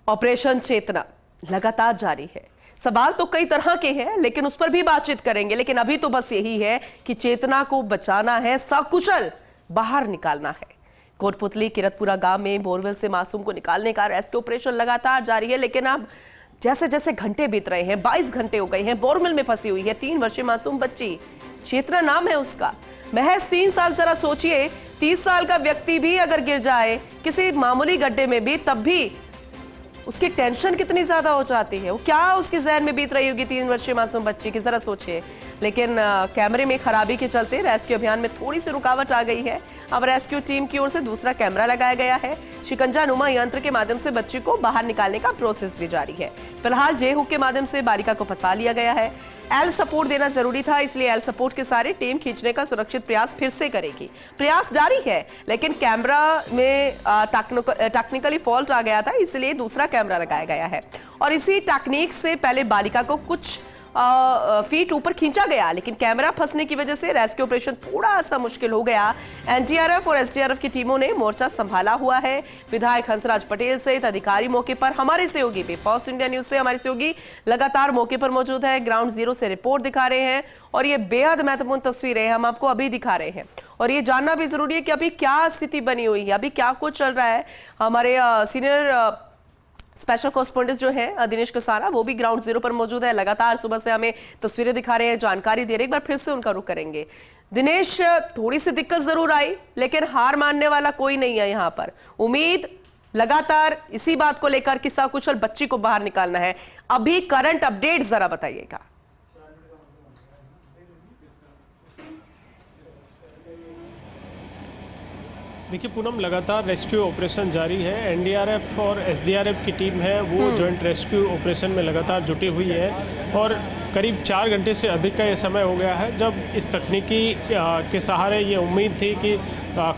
Operation चेतना लगातार जारी है। सवाल तो कई तरह के हैं, लेकिन उस पर भी बातचीत करेंगे। लेकिन अभी तो बस यही है कि चेतना को बचाना है, सकुशल बाहर निकालना है। कोटपुतली किरतपुरा गांव में बोरवेल से मासूम को निकालने का रेस्क्यू ऑपरेशन लगातार जारी है। लेकिन अब जैसे जैसे घंटे बीत रहे हैं, 22 घंटे हो गए हैं, बोरवेल में फंसी हुई है 3 वर्षीय मासूम बच्ची। चेतना नाम है उसका। महज 3 साल। जरा सोचिए, 30 साल का व्यक्ति भी अगर गिर जाए किसी मामूली गड्ढे में भी, तब भी उसकी टेंशन कितनी ज्यादा हो जाती है। वो क्या उसके जहन में बीत रही होगी 3 वर्षीय मासूम बच्ची की, जरा सोचिए। लेकिन कैमरे में खराबी के चलते रेस्क्यू अभियान में थोड़ी सी रुकावट आ गई है। अब रेस्क्यू टीम की ओर से दूसरा कैमरा लगाया गया है। शिकंजा नुमा यंत्र के माध्यम से बच्ची को बाहर निकालने का प्रोसेस भी जारी है। फिलहाल जे हुक के माध्यम से बालिका को फंसा लिया गया है। एल सपोर्ट देना जरूरी था, इसलिए एल सपोर्ट के सारे टीम खींचने का सुरक्षित प्रयास फिर से करेगी। प्रयास जारी है, लेकिन कैमरा में टेक्निकली फॉल्ट आ गया था, इसलिए दूसरा कैमरा लगाया गया है। और इसी टेक्निक से पहले बालिका को कुछ फीट ऊपर खींचा गया, लेकिन कैमरा फंसने की वजह से रेस्क्यू ऑपरेशन थोड़ा सा मुश्किल हो गया। एनडीआरएफ और एसडीआरएफ की टीमों ने मोर्चा संभाला हुआ है। विधायक हंसराज पटेल सहित अधिकारी मौके पर, हमारे सहयोगी भी फर्स्ट इंडिया न्यूज से हमारे सहयोगी लगातार मौके पर मौजूद है, ग्राउंड जीरो से रिपोर्ट दिखा रहे हैं। और ये बेहद महत्वपूर्ण तस्वीरें हम आपको अभी दिखा रहे हैं। और ये जानना भी जरूरी है कि अभी क्या स्थिति बनी हुई है, अभी क्या कुछ चल रहा है। हमारे सीनियर स्पेशल कॉरेस्पॉन्डेंट जो है दिनेश कसारा, वो भी ग्राउंड जीरो पर मौजूद है, लगातार सुबह से हमें तस्वीरें दिखा रहे हैं, जानकारी दे रहे हैं। एक बार फिर से उनका रुख करेंगे। दिनेश, थोड़ी सी दिक्कत जरूर आई, लेकिन हार मानने वाला कोई नहीं है यहाँ पर। उम्मीद लगातार इसी बात को लेकर कि सकुशल बच्ची को बाहर निकालना है। अभी करंट अपडेट जरा बताइएगा। देखिए पूनम, लगातार रेस्क्यू ऑपरेशन जारी है। एनडीआरएफ और एसडीआरएफ की टीम है वो जॉइंट रेस्क्यू ऑपरेशन में लगातार जुटी हुई है। और करीब 4 घंटे से अधिक का ये समय हो गया है जब इस तकनीकी के सहारे ये उम्मीद थी कि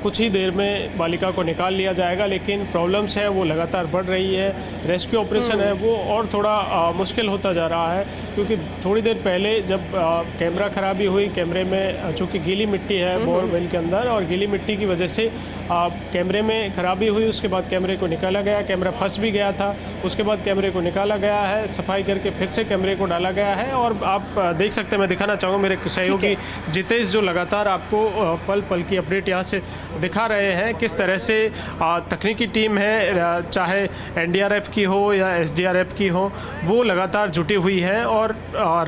कुछ ही देर में बालिका को निकाल लिया जाएगा, लेकिन प्रॉब्लम्स है वो लगातार बढ़ रही है। रेस्क्यू ऑपरेशन है वो और थोड़ा मुश्किल होता जा रहा है, क्योंकि थोड़ी देर पहले जब कैमरा खराबी हुई, कैमरे में चूँकि गीली मिट्टी है बोरवेल के अंदर, और गीली मिट्टी की वजह से कैमरे में खराबी हुई। उसके बाद कैमरे को निकाला गया, कैमरा फंस भी गया था। उसके बाद कैमरे को निकाला गया है, सफाई करके फिर से कैमरे को डाला गया है। और आप देख सकते हैं, मैं दिखाना चाहूँगा, मेरे सहयोगी जितेश जो लगातार आपको पल पल की अपडेट यहाँ से दिखा रहे हैं किस तरह से तकनीकी टीम है, चाहे एनडीआरएफ की हो या एसडीआरएफ की हो, वो लगातार जुटी हुई है। और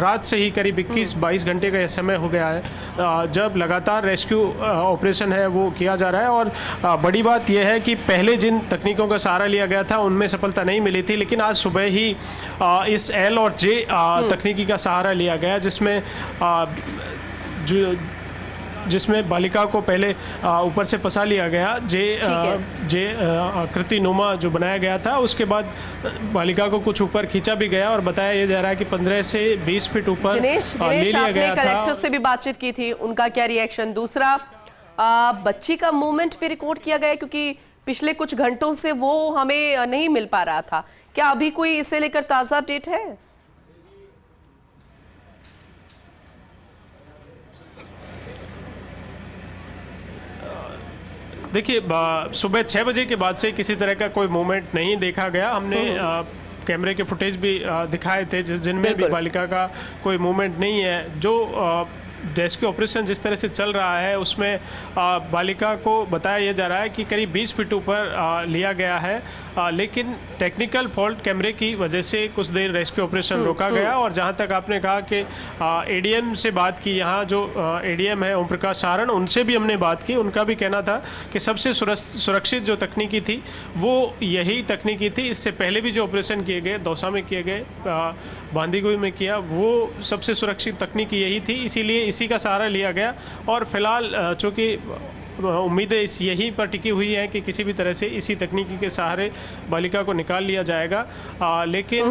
रात से ही करीब 21-22 घंटे का यह समय हो गया है जब लगातार रेस्क्यू ऑपरेशन है वो किया जा रहा है। और बड़ी बात यह है कि पहले जिन तकनीकों का सहारा लिया गया था उनमें सफलता नहीं मिली थी, लेकिन आज सुबह ही इस एल और जे तकनीकी का सहारा लिया गया, जिसमें बालिका को पहले ऊपर से फंसा लिया गया। जे कृतिनुमा जो बनाया गया था, उसके बाद बालिका को कुछ ऊपर खींचा भी गया और बताया यह जा रहा है कि 15 से 20 फीट ऊपर ले लिया गया था। कलेक्टर से भी बातचीत की थी, उनका क्या रिएक्शन? दूसरा, बच्ची का मूवमेंट भी रिकॉर्ड किया गया, क्योंकि पिछले कुछ घंटों से वो हमें नहीं मिल पा रहा था। क्या अभी कोई इसे लेकर ताजा अपडेट है? देखिए, सुबह 6 बजे के बाद से किसी तरह का कोई मूवमेंट नहीं देखा गया। हमने कैमरे के फुटेज भी दिखाए थे जिनमें भी बालिका का कोई मूवमेंट नहीं है। जो रेस्क्यू ऑपरेशन जिस तरह से चल रहा है उसमें बालिका को बताया यह जा रहा है कि करीब 20 फीट ऊपर लिया गया है, लेकिन टेक्निकल फॉल्ट कैमरे की वजह से कुछ देर रेस्क्यू ऑपरेशन रोका गया। और जहां तक आपने कहा कि एडीएम से बात की, यहाँ जो एडीएम है ओम प्रकाश सारण, उनसे भी हमने बात की। उनका भी कहना था कि सबसे सुरक्षित जो तकनीकी थी वो यही तकनीकी थी। इससे पहले भी जो ऑपरेशन किए गए, दौसा में किए गए, बांदीकुई में किया, वो सबसे सुरक्षित तकनीकी यही थी, इसीलिए इसी का सहारा लिया गया। और फिलहाल चूँकि उम्मीदें यहीं पर टिकी हुई हैं कि किसी भी तरह से इसी तकनीकी के सहारे बालिका को निकाल लिया जाएगा, लेकिन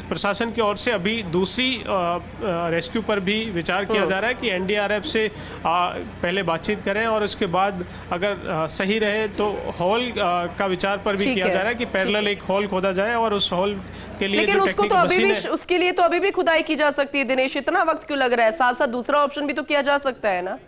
प्रशासन की ओर से अभी दूसरी रेस्क्यू पर भी विचार किया जा रहा है कि एनडीआरएफ से पहले बातचीत करें और उसके बाद अगर सही रहे तो हॉल का विचार पर भी किया जा रहा है कि पैरेलल एक हॉल खोदा जाए और उस हॉल के लिए लेकिन उसको तो अभी भी, उसके लिए तो अभी भी खुदाई की जा सकती है। दिनेश, इतना वक्त क्यों लग रहा है? साथ साथ दूसरा ऑप्शन भी तो किया जा सकता है ना।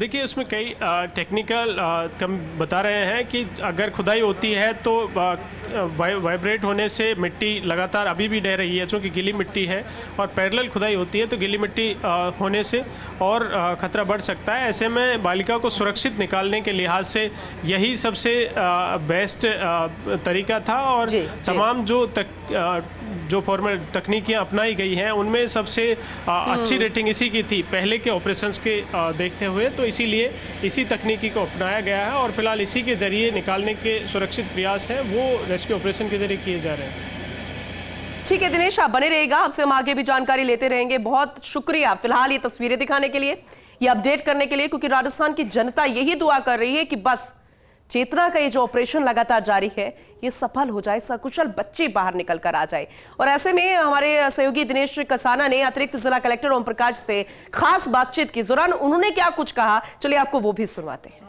देखिए उसमें कई टेक्निकल कम बता रहे हैं कि अगर खुदाई होती है तो वाइब्रेट होने से मिट्टी लगातार अभी भी ढह रही है, चूँकि गीली मिट्टी है, और पैरेलल खुदाई होती है तो गीली मिट्टी होने से और ख़तरा बढ़ सकता है। ऐसे में बालिका को सुरक्षित निकालने के लिहाज से यही सबसे बेस्ट तरीका था, और तमाम जो फॉर्मल तकनीकियाँ अपनाई गई हैं उनमें सबसे अच्छी रेटिंग इसी की थी पहले के ऑपरेशंस के देखते हुए, तो इसीलिए इसी तकनीकी को अपनाया गया है और फिलहाल इसी के ज़रिए निकालने के सुरक्षित प्रयास हैं वो रेस्क्यू ऑपरेशन के जरिए किए जा रहे हैं। ठीक है दिनेश, आप बने रहिएगा, आपसे हम आगे भी जानकारी लेते रहेंगे। बहुत शुक्रिया फिलहाल ये तस्वीरें दिखाने के लिए, ये अपडेट करने के लिए, क्योंकि राजस्थान की जनता यही दुआ कर रही है कि बस चेतना का ये जो ऑपरेशन लगातार जारी है ये सफल हो जाए, सकुशल बच्चे बाहर निकल कर आ जाए। और ऐसे में हमारे सहयोगी दिनेश कसाना ने अतिरिक्त जिला कलेक्टर ओम प्रकाश से खास बातचीत की। दौरान उन्होंने क्या कुछ कहा, चलिए आपको वो भी सुनवाते हैं।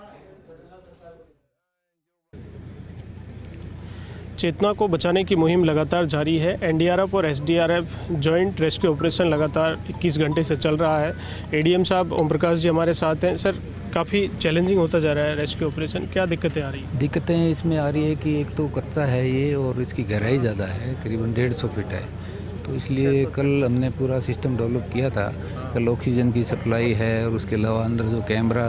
चेतना को बचाने की मुहिम लगातार जारी है। एनडीआरएफ और एसडीआरएफ जॉइंट रेस्क्यू ऑपरेशन लगातार 21 घंटे से चल रहा है। एडीएम साहब ओम प्रकाश जी हमारे साथ हैं। सर, काफ़ी चैलेंजिंग होता जा रहा है रेस्क्यू ऑपरेशन, क्या दिक्कतें आ रही हैं? दिक्कतें इसमें आ रही है कि एक तो कच्चा है ये और इसकी गहराई ज़्यादा है, करीबन 150 फीट है, तो इसलिए कल हमने पूरा सिस्टम डेवलप किया था। कल ऑक्सीजन की सप्लाई है और उसके अलावा अंदर जो कैमरा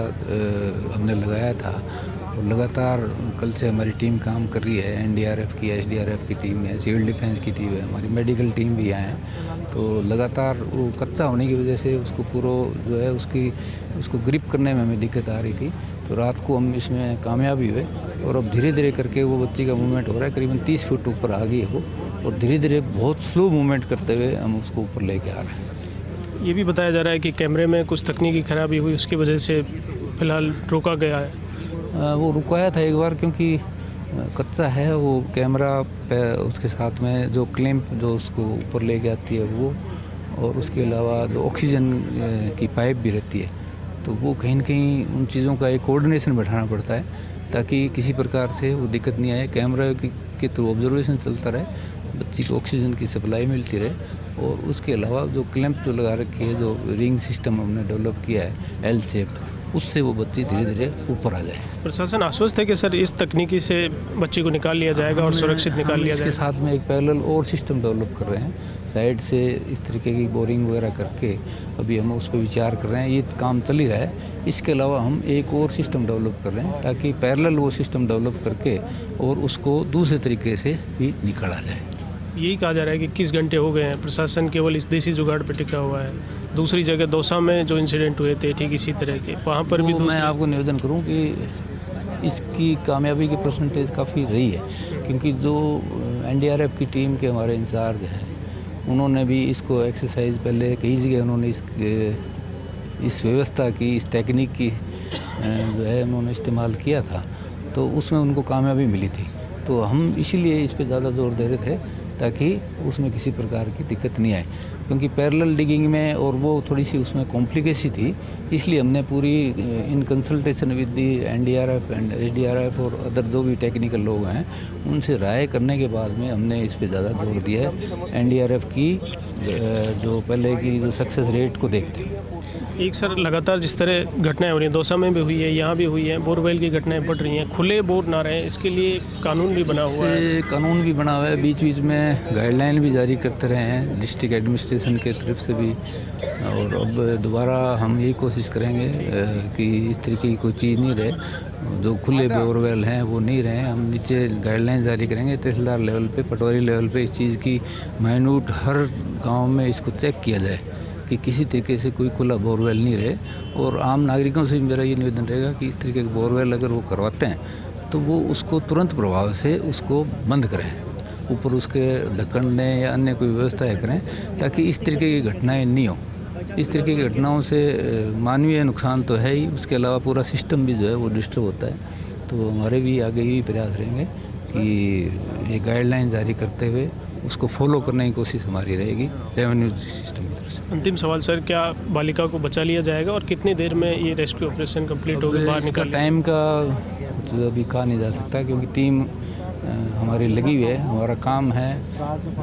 हमने लगाया था, और लगातार कल से हमारी टीम काम कर रही है। एनडीआरएफ की, एसडीआरएफ की टीम है, सिविल डिफेंस की टीम है, हमारी मेडिकल टीम भी आए हैं। तो लगातार वो कच्चा होने की वजह से उसको पूरा जो है उसको ग्रिप करने में हमें दिक्कत आ रही थी। तो रात को हम इसमें कामयाब भी हुए और अब धीरे धीरे करके वो बच्ची का मूवमेंट हो रहा है। करीबन 30 फीट ऊपर आ गई है वो, और धीरे धीरे बहुत स्लो मूवमेंट करते हुए हम उसको ऊपर लेके आ रहे हैं। ये भी बताया जा रहा है कि कैमरे में कुछ तकनीकी खराबी हुई, उसकी वजह से फिलहाल रोका गया है। वो रुकाया था एक बार, क्योंकि कच्चा है वो कैमरा पे, उसके साथ में जो क्लैंप जो उसको ऊपर लेके आती है वो, और उसके अलावा जो ऑक्सीजन की पाइप भी रहती है, तो वो कहीं न कहीं उन चीज़ों का एक कोऑर्डिनेशन बैठाना पड़ता है ताकि किसी प्रकार से वो दिक्कत नहीं आए। कैमरा के थ्रू ऑब्जर्वेशन चलता रहे, बच्ची को ऑक्सीजन की सप्लाई मिलती रहे, और उसके अलावा जो क्लैंप जो लगा रखी है, जो रिंग सिस्टम हमने डेवलप किया है एल शेप, उससे वो बच्ची धीरे धीरे ऊपर आ जाए। प्रशासन आश्वस्त है कि सर इस तकनीकी से बच्ची को निकाल लिया जाएगा और सुरक्षित निकाल लिया जाएगा। इसके साथ में एक पैरेलल और सिस्टम डेवलप कर रहे हैं, साइड से इस तरीके की बोरिंग वगैरह करके अभी हम उस पर विचार कर रहे हैं। ये काम चल ही रहा है। इसके अलावा हम एक और सिस्टम डेवलप कर रहे हैं ताकि पैरेलल वो सिस्टम डेवलप करके और उसको दूसरे तरीके से भी निकाला जाए। यही कहा जा रहा है कि 21 घंटे हो गए हैं, प्रशासन केवल इस देसी जुगाड़ पर टिका हुआ है। दूसरी जगह दौसा में जो इंसिडेंट हुए थे ठीक इसी तरह के, वहाँ पर भी मैं आपको निवेदन करूँ कि इसकी कामयाबी की परसेंटेज काफ़ी रही है, क्योंकि जो एनडीआरएफ की टीम के हमारे इंचार्ज हैं उन्होंने भी इसको एक्सरसाइज पहले कई जगह उन्होंने इस व्यवस्था की, इस टेक्निक की जो है उन्होंने इस्तेमाल किया था, तो उसमें उनको कामयाबी मिली थी। तो हम इसीलिए इस पर ज़्यादा जोर दे रहे थे ताकि उसमें किसी प्रकार की दिक्कत नहीं आए, क्योंकि पैरेलल डिगिंग में और वो थोड़ी सी उसमें कॉम्प्लिकेसी थी। इसलिए हमने पूरी in consultation with the NDRF and SDRF और अदर जो भी टेक्निकल लोग हैं उनसे राय करने के बाद में हमने इस पे ज़्यादा जोर दिया है। एनडीआरएफ की जो पहले की जो सक्सेस रेट को देखते हैं। एक सर लगातार जिस तरह घटनाएं हो रही हैं, दौसा में भी हुई है, यहाँ भी हुई है, बोरवेल की घटनाएं बढ़ रही हैं, खुले बोर ना रहे इसके लिए कानून भी बना हुआ है। कानून भी बना हुआ है, बीच बीच में गाइडलाइन भी जारी करते रहे हैं डिस्ट्रिक्ट एडमिनिस्ट्रेशन के तरफ से भी, और अब दोबारा हम यही कोशिश करेंगे कि इस तरीके की कोई चीज़ नहीं रहे, जो खुले बोरवेल हैं वो नहीं रहे। हम नीचे गाइडलाइन जारी करेंगे तहसीलदार लेवल पे, पटवारी लेवल पे, इस चीज़ की माइन्यूट हर गाँव में इसको चेक किया जाए कि किसी तरीके से कोई खुला बोरवेल नहीं रहे। और आम नागरिकों से भी मेरा ये निवेदन रहेगा कि इस तरीके के बोरवेल अगर वो करवाते हैं तो वो उसको तुरंत प्रभाव से उसको बंद करें, ऊपर उसके ढकने या अन्य कोई व्यवस्थाएं करें ताकि इस तरीके की घटनाएं नहीं हो। इस तरीके की घटनाओं से मानवीय नुकसान तो है ही, उसके अलावा पूरा सिस्टम भी जो है वो डिस्टर्ब होता है। तो हमारे भी आगे यही प्रयास रहेंगे कि ये गाइडलाइन जारी करते हुए उसको फॉलो करने की कोशिश हमारी रहेगी रेवेन्यू सिस्टम की तरफ से। अंतिम सवाल सर, क्या बालिका को बचा लिया जाएगा और कितनी देर में ये रेस्क्यू ऑपरेशन कंप्लीट होकर बाहर निकल? टाइम का कुछ अभी कहा नहीं जा सकता, क्योंकि टीम हमारी लगी हुई है, हमारा काम है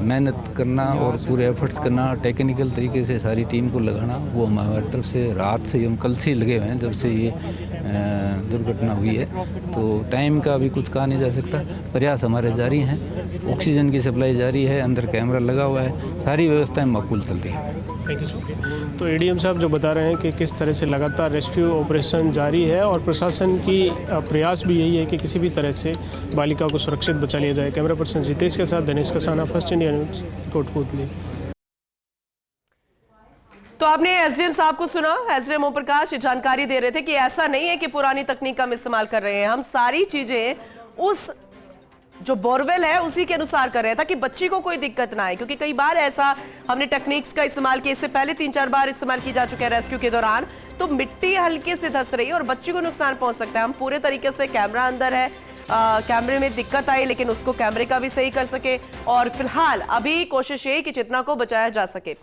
मेहनत करना और पूरे एफर्ट्स करना, टेक्निकल तरीके से सारी टीम को लगाना। वो हमारी तरफ से रात से हम कल से ही लगे हुए हैं जब से ये दुर्घटना हुई है। तो टाइम का भी कुछ कहा नहीं जा सकता, प्रयास हमारे जारी हैं, ऑक्सीजन की सप्लाई जारी है, अंदर कैमरा लगा हुआ है, सारी व्यवस्थाएं माकूल चल रही हैं। Thank you. तो एडीएम साहब जो बता रहे हैं कि किस तरह से लगातार रेस्क्यू ऑपरेशन जारी है और प्रशासन की प्रयास भी यही है कि किसी भी तरह से बालिका को सुरक्षित बचा लिया जाए। कैमरा पर्सन जितेश के साथ Dinesh Kasana, first India news, Kotputli. तो आपने एसडीएम साहब को सुना, एसडीएम ओम प्रकाश ये जानकारी दे रहे थे कि ऐसा नहीं है कि पुरानी तकनीक का हम इस्तेमाल कर रहे हैं, हम सारी चीजें उस जो बोरवेल है उसी के अनुसार कर रहे हैं ताकि बच्ची को कोई दिक्कत ना आए। क्योंकि कई बार ऐसा हमने टेक्निक्स का इस्तेमाल किया, इससे पहले 3-4 बार इस्तेमाल की जा चुके हैं रेस्क्यू के दौरान, तो मिट्टी हल्के से धंस रही है और बच्ची को नुकसान पहुंच सकता है। हम पूरे तरीके से कैमरा अंदर है, कैमरे में दिक्कत आई लेकिन उसको कैमरे का भी सही कर सके और फिलहाल अभी कोशिश ये कि चेतना को बचाया जा सके।